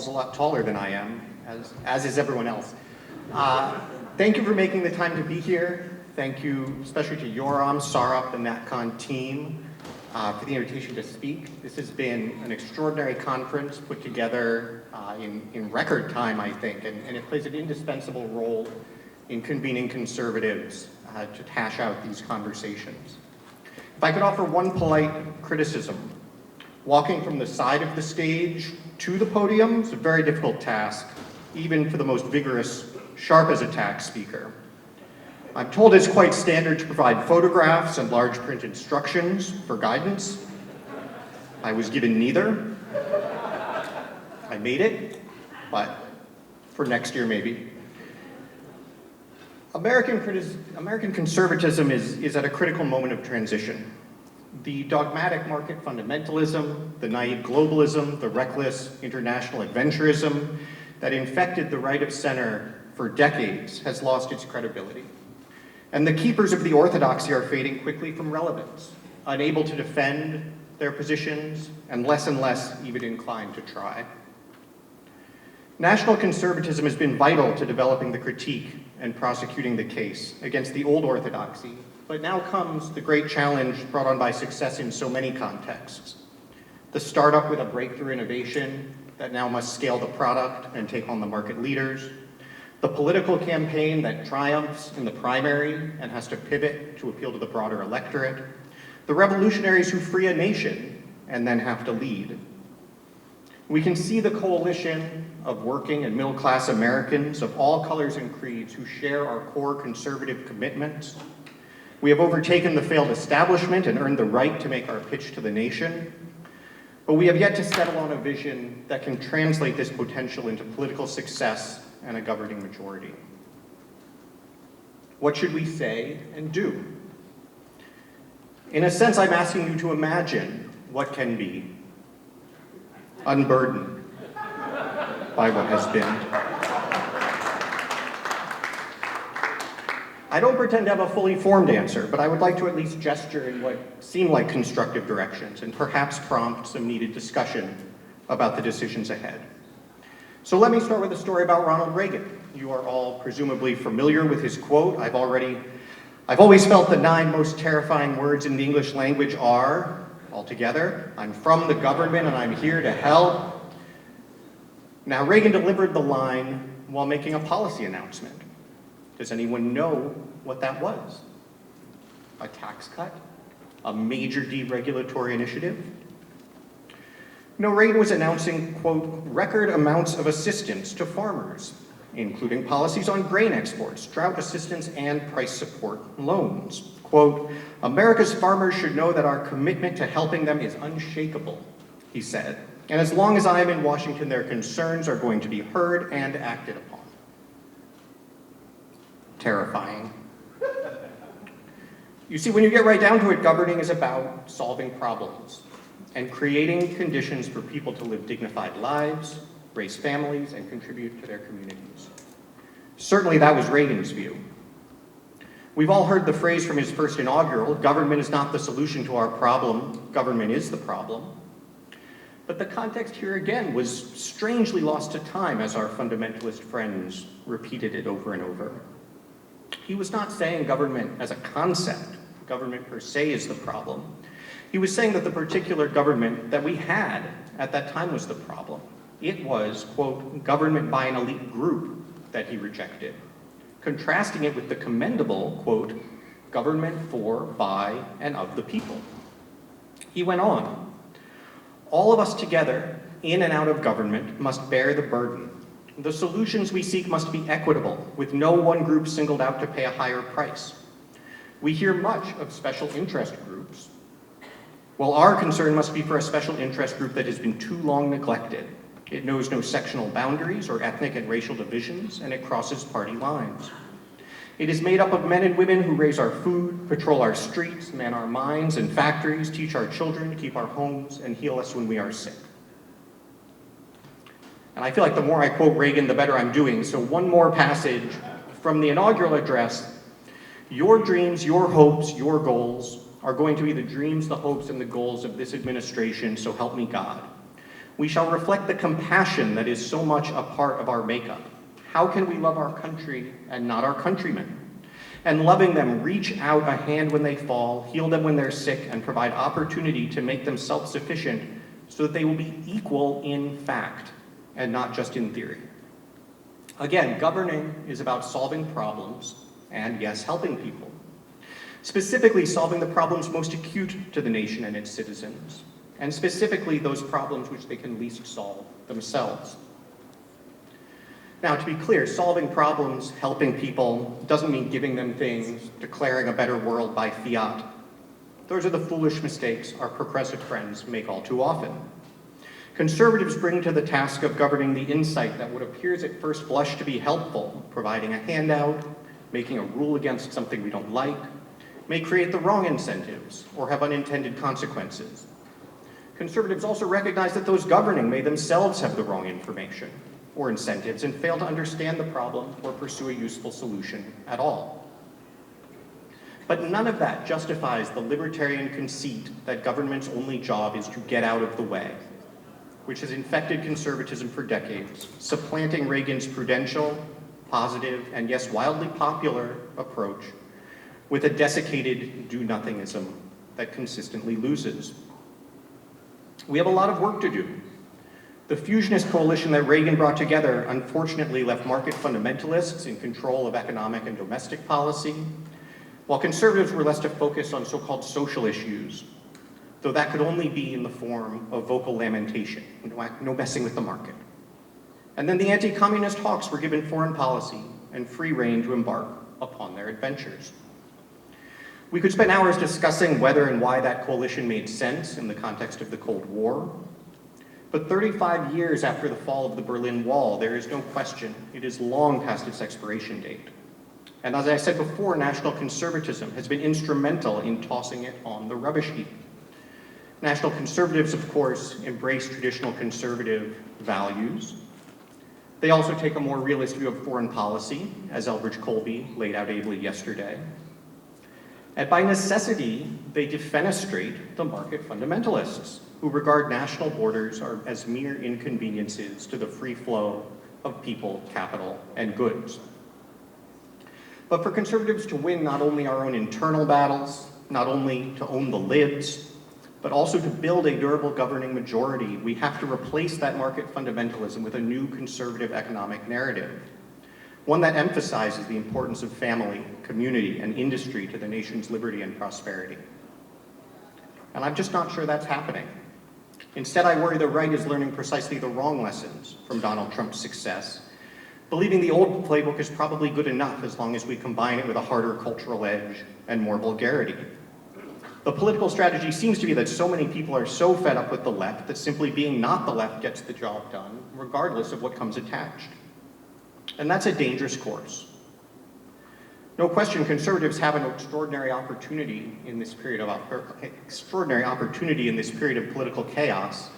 is a lot taller than I am, as is everyone else. Thank you for making the time to be here. Thank you especially to Yoram, Sarup, the NatCon team for the invitation to speak. This has been an extraordinary conference put together in record time, I think, and it plays an indispensable role in convening conservatives to hash out these conversations. If I could offer one polite criticism, walking from the side of the stage to the podium is a very difficult task, even for the most vigorous, sharp as a tack speaker. I'm told it's quite standard to provide photographs and large print instructions for guidance. I was given neither. I made it, but for next year maybe. American conservatism is at a critical moment of transition. The dogmatic market fundamentalism, the naive globalism, the reckless international adventurism that infected the right of center for decades has lost its credibility. And the keepers of the orthodoxy are fading quickly from relevance, unable to defend their positions and less even inclined to try. National conservatism has been vital to developing the critique and prosecuting the case against the old orthodoxy, but now comes the great challenge brought on by success in so many contexts. The startup with a breakthrough innovation that now must scale the product and take on the market leaders. The political campaign that triumphs in the primary and has to pivot to appeal to the broader electorate. The revolutionaries who free a nation and then have to lead. We can see the coalition of working and middle-class Americans of all colors and creeds who share our core conservative commitments. We have overtaken the failed establishment and earned the right to make our pitch to the nation. But we have yet to settle on a vision that can translate this potential into political success and a governing majority. What should we say and do? In a sense, I'm asking you to imagine what can be, unburdened by what has been. I don't pretend to have a fully formed answer, but I would like to at least gesture in what seem like constructive directions and perhaps prompt some needed discussion about the decisions ahead. So let me start with a story about Ronald Reagan. You are all presumably familiar with his quote. I've always felt the 9 most terrifying words in the English language are, altogether, I'm from the government and I'm here to help. Now, Reagan delivered the line while making a policy announcement. Does anyone know what that was? A tax cut? A major deregulatory initiative? No, Reagan was announcing, quote, record amounts of assistance to farmers, including policies on grain exports, drought assistance, and price support loans. Quote, America's farmers should know that our commitment to helping them is unshakable, he said. And as long as I am in Washington, their concerns are going to be heard and acted upon. Terrifying. You see, when you get right down to it, governing is about solving problems and creating conditions for people to live dignified lives, raise families, and contribute to their communities. Certainly that was Reagan's view. We've all heard the phrase from his first inaugural, government is not the solution to our problem, government is the problem. But the context here again was strangely lost to time as our fundamentalist friends repeated it over and over. He was not saying government as a concept, government per se is the problem. He was saying that the particular government that we had at that time was the problem. It was, quote, government by an elite group that he rejected, contrasting it with the commendable, quote, government for, by, and of the people. He went on, all of us together, in and out of government, must bear the burden. The solutions we seek must be equitable, with no one group singled out to pay a higher price. We hear much of special interest groups. Well, our concern must be for a special interest group that has been too long neglected. It knows no sectional boundaries or ethnic and racial divisions, and it crosses party lines. It is made up of men and women who raise our food, patrol our streets, man our mines and factories, teach our children, keep our homes, and heal us when we are sick. And I feel like the more I quote Reagan, the better I'm doing. So one more passage from the inaugural address. Your dreams, your hopes, your goals are going to be the dreams, the hopes, and the goals of this administration, so help me God. We shall reflect the compassion that is so much a part of our makeup. How can we love our country and not our countrymen? And loving them, reach out a hand when they fall, heal them when they're sick, and provide opportunity to make them self-sufficient so that they will be equal in fact and not just in theory. Again, governing is about solving problems and, yes, helping people. Specifically, solving the problems most acute to the nation and its citizens, and specifically those problems which they can least solve themselves. Now, to be clear, solving problems, helping people, doesn't mean giving them things, declaring a better world by fiat. Those are the foolish mistakes our progressive friends make all too often. Conservatives bring to the task of governing the insight that what appears at first blush to be helpful, providing a handout, making a rule against something we don't like, may create the wrong incentives or have unintended consequences. Conservatives also recognize that those governing may themselves have the wrong information or incentives and fail to understand the problem or pursue a useful solution at all. But none of that justifies the libertarian conceit that government's only job is to get out of the way, which has infected conservatism for decades, supplanting Reagan's prudential, positive, and yes, wildly popular approach with a desiccated do-nothingism that consistently loses. We have a lot of work to do. The fusionist coalition that Reagan brought together unfortunately left market fundamentalists in control of economic and domestic policy, while conservatives were left to focus on so-called social issues, though that could only be in the form of vocal lamentation, no messing with the market. And then the anti-communist hawks were given foreign policy and free rein to embark upon their adventures. We could spend hours discussing whether and why that coalition made sense in the context of the Cold War, but 35 years after the fall of the Berlin Wall, there is no question it is long past its expiration date. And as I said before, national conservatism has been instrumental in tossing it on the rubbish heap. National conservatives, of course, embrace traditional conservative values. They also take a more realist view of foreign policy, as Elbridge Colby laid out ably yesterday. And by necessity, they defenestrate the market fundamentalists, who regard national borders as mere inconveniences to the free flow of people, capital, and goods. But for conservatives to win not only our own internal battles, not only to own the libs, but also to build a durable governing majority, we have to replace that market fundamentalism with a new conservative economic narrative, one that emphasizes the importance of family, community, and industry to the nation's liberty and prosperity. And I'm just not sure that's happening. Instead, I worry the right is learning precisely the wrong lessons from Donald Trump's success, believing the old playbook is probably good enough as long as we combine it with a harder cultural edge and more vulgarity. The political strategy seems to be that so many people are so fed up with the left that simply being not the left gets the job done, regardless of what comes attached. And that's a dangerous course. No question, conservatives have an extraordinary opportunity in this period of political chaos.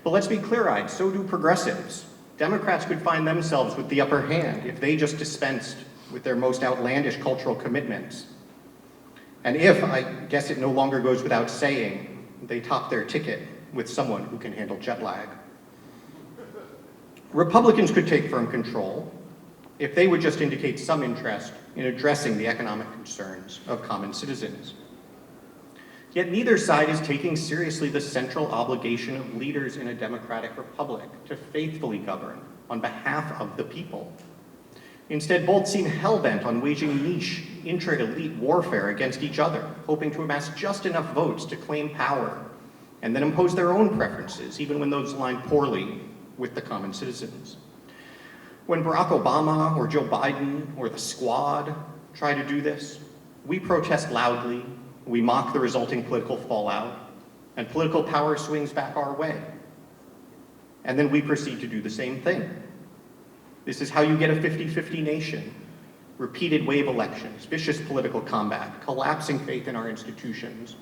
But let's be clear-eyed, so do progressives. Democrats could find themselves with the upper hand if they just dispensed with their most outlandish cultural commitments. And if, I guess it no longer goes without saying, they top their ticket with someone who can handle jet lag. Republicans could take firm control if they would just indicate some interest in addressing the economic concerns of common citizens. Yet neither side is taking seriously the central obligation of leaders in a democratic republic to faithfully govern on behalf of the people. Instead, both seem hell-bent on waging niche, intra-elite warfare against each other, hoping to amass just enough votes to claim power and then impose their own preferences, even when those align poorly with the common citizens. When Barack Obama or Joe Biden or the Squad try to do this, we protest loudly, we mock the resulting political fallout, and political power swings back our way. And then we proceed to do the same thing. This is how you get a 50-50 nation, repeated wave elections, vicious political combat, collapsing faith in our institutions,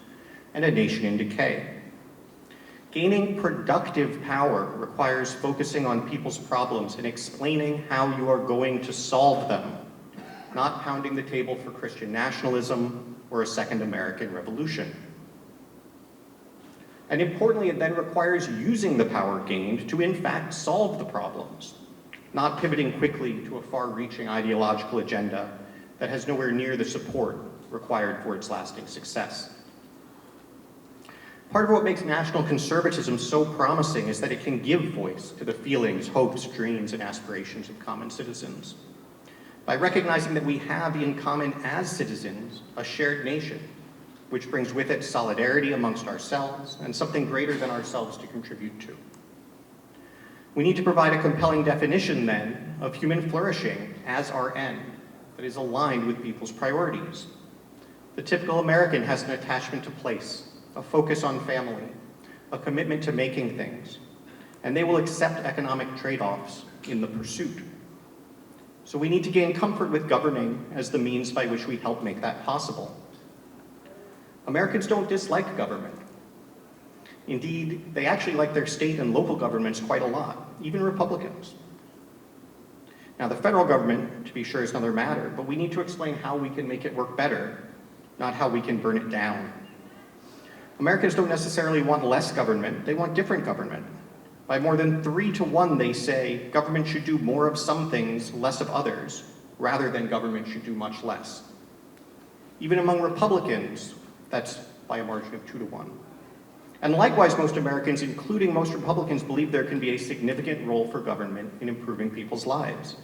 and a nation in decay. Gaining productive power requires focusing on people's problems and explaining how you are going to solve them, not pounding the table for Christian nationalism or a second American revolution. And importantly, it then requires using the power gained to in fact solve the problems, not pivoting quickly to a far-reaching ideological agenda that has nowhere near the support required for its lasting success. Part of what makes national conservatism so promising is that it can give voice to the feelings, hopes, dreams, and aspirations of common citizens. By recognizing that we have in common as citizens a shared nation, which brings with it solidarity amongst ourselves and something greater than ourselves to contribute to. We need to provide a compelling definition, then, of human flourishing as our end that is aligned with people's priorities. The typical American has an attachment to place, a focus on family, a commitment to making things, and they will accept economic trade-offs in the pursuit. So we need to gain comfort with governing as the means by which we help make that possible. Americans don't dislike government. Indeed, they actually like their state and local governments quite a lot, even Republicans. Now, the federal government, to be sure, is another matter, but we need to explain how we can make it work better, not how we can burn it down. Americans don't necessarily want less government, they want different government. By more than 3-to-1, they say government should do more of some things, less of others, rather than government should do much less. Even among Republicans, that's by a margin of 2-to-1. And likewise, most Americans, including most Republicans, believe there can be a significant role for government in improving people's lives.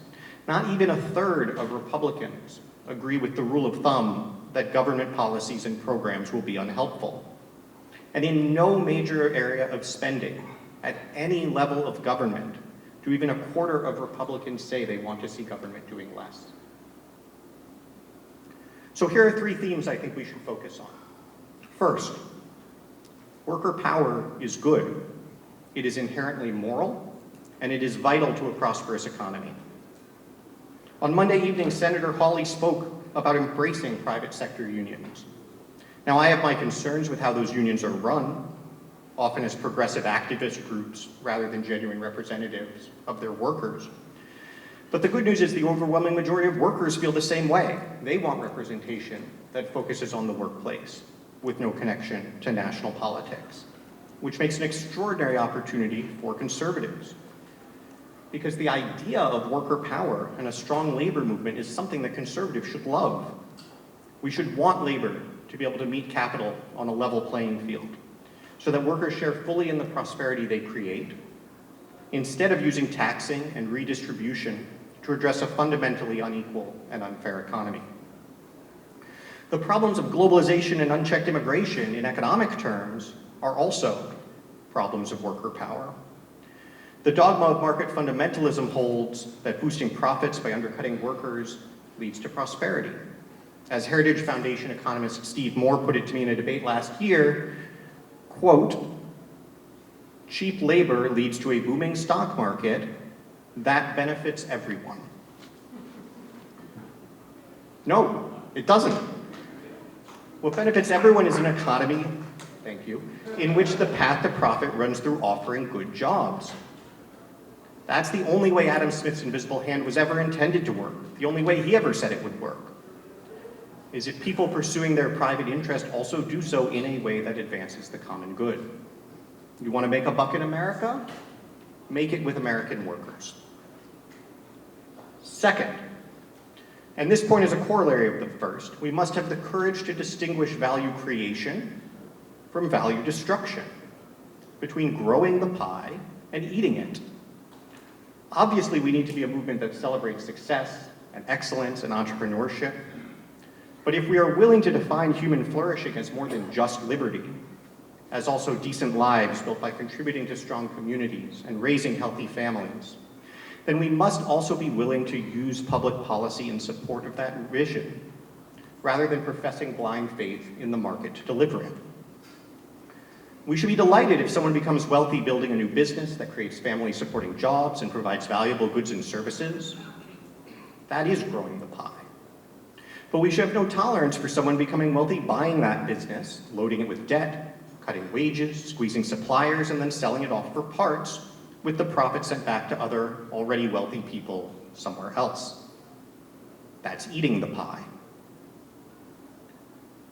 Not even 1/3 of Republicans agree with the rule of thumb that government policies and programs will be unhelpful. And in no major area of spending, at any level of government, do even 1/4 of Republicans say they want to see government doing less. So here are 3 themes I think we should focus on. First, worker power is good. It is inherently moral, and it is vital to a prosperous economy. On Monday evening, Senator Hawley spoke about embracing private sector unions. Now, I have my concerns with how those unions are run, often as progressive activist groups rather than genuine representatives of their workers. But the good news is the overwhelming majority of workers feel the same way. They want representation that focuses on the workplace, with no connection to national politics, which makes an extraordinary opportunity for conservatives. Because the idea of worker power and a strong labor movement is something that conservatives should love. We should want labor to be able to meet capital on a level playing field, so that workers share fully in the prosperity they create, instead of using taxing and redistribution to address a fundamentally unequal and unfair economy. The problems of globalization and unchecked immigration in economic terms are also problems of worker power. The dogma of market fundamentalism holds that boosting profits by undercutting workers leads to prosperity. As Heritage Foundation economist Steve Moore put it to me in a debate last year, quote, "Cheap labor leads to a booming stock market that benefits everyone." No, it doesn't. What benefits everyone is an economy, thank you, in which the path to profit runs through offering good jobs. That's the only way Adam Smith's invisible hand was ever intended to work. The only way he ever said it would work is if people pursuing their private interest also do so in a way that advances the common good. You want to make a buck in America? Make it with American workers. Second, and this point is a corollary of the first, we must have the courage to distinguish value creation from value destruction, between growing the pie and eating it. Obviously, we need to be a movement that celebrates success and excellence and entrepreneurship. But if we are willing to define human flourishing as more than just liberty, as also decent lives built by contributing to strong communities and raising healthy families, then we must also be willing to use public policy in support of that vision, rather than professing blind faith in the market to deliver it. We should be delighted if someone becomes wealthy building a new business that creates family-supporting jobs and provides valuable goods and services. That is growing the pie. But we should have no tolerance for someone becoming wealthy buying that business, loading it with debt, cutting wages, squeezing suppliers, and then selling it off for parts, with the profit sent back to other already wealthy people somewhere else. That's eating the pie.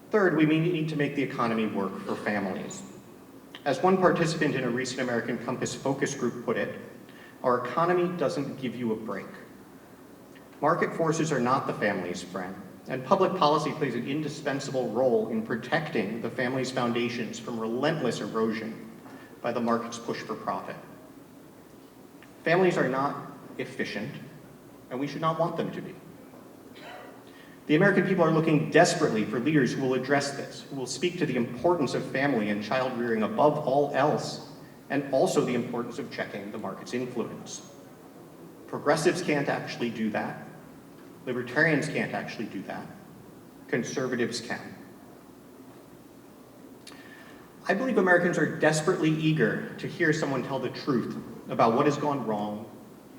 Third, we need to make the economy work for families. As one participant in a recent American Compass focus group put it, our economy doesn't give you a break. Market forces are not the family's friend, and public policy plays an indispensable role in protecting the family's foundations from relentless erosion by the market's push for profit. Families are not efficient, and we should not want them to be. The American people are looking desperately for leaders who will address this, who will speak to the importance of family and child rearing above all else, and also the importance of checking the market's influence. Progressives can't actually do that. Libertarians can't actually do that. Conservatives can. I believe Americans are desperately eager to hear someone tell the truth about what has gone wrong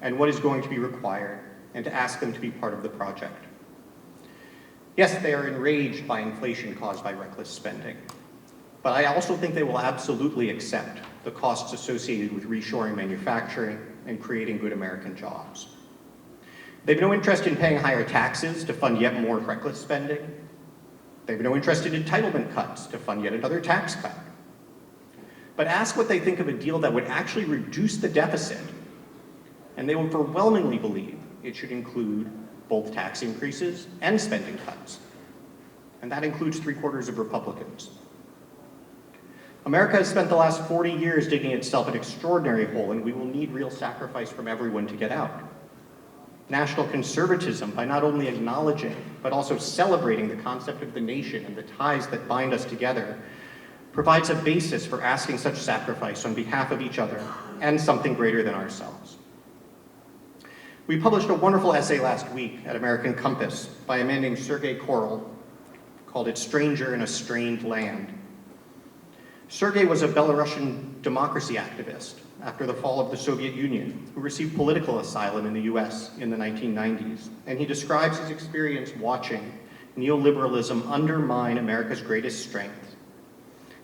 and what is going to be required, and to ask them to be part of the project. Yes, they are enraged by inflation caused by reckless spending, but I also think they will absolutely accept the costs associated with reshoring manufacturing and creating good American jobs. They have no interest in paying higher taxes to fund yet more reckless spending. They have no interest in entitlement cuts to fund yet another tax cut. But ask what they think of a deal that would actually reduce the deficit, and they will overwhelmingly believe it should include both tax increases and spending cuts. And that includes 3/4 of Republicans. America has spent the last 40 years digging itself an extraordinary hole, and we will need real sacrifice from everyone to get out. National conservatism, by not only acknowledging, but also celebrating the concept of the nation and the ties that bind us together, provides a basis for asking such sacrifice on behalf of each other and something greater than ourselves. We published a wonderful essay last week at American Compass by a man named Sergei Koroll, called "It Stranger in a Strained Land." Sergei was a Belarusian democracy activist after the fall of the Soviet Union, who received political asylum in the US in the 1990s, and he describes his experience watching neoliberalism undermine America's greatest strength,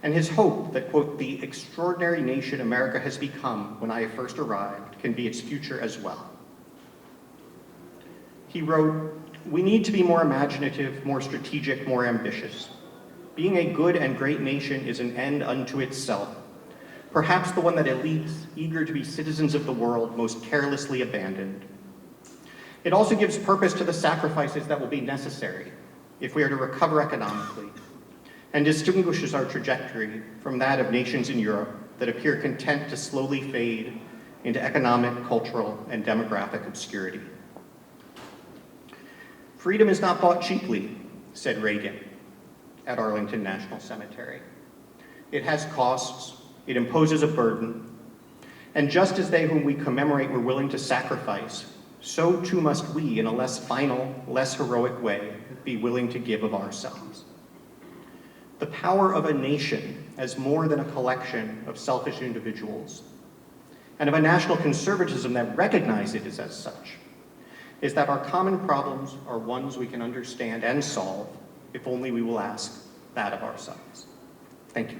and his hope that, quote, "the extraordinary nation America has become when I first arrived can be its future as well." He wrote, "We need to be more imaginative, more strategic, more ambitious. Being a good and great nation is an end unto itself, perhaps the one that elites, eager to be citizens of the world, most carelessly abandoned. It also gives purpose to the sacrifices that will be necessary if we are to recover economically, and distinguishes our trajectory from that of nations in Europe that appear content to slowly fade into economic, cultural, and demographic obscurity." "Freedom is not bought cheaply," said Reagan at Arlington National Cemetery. "It has costs, it imposes a burden, and just as they whom we commemorate were willing to sacrifice, so too must we, in a less final, less heroic way, be willing to give of ourselves." The power of a nation as more than a collection of selfish individuals, and of a national conservatism that recognizes it as such, is that our common problems are ones we can understand and solve if only we will ask that of ourselves. Thank you.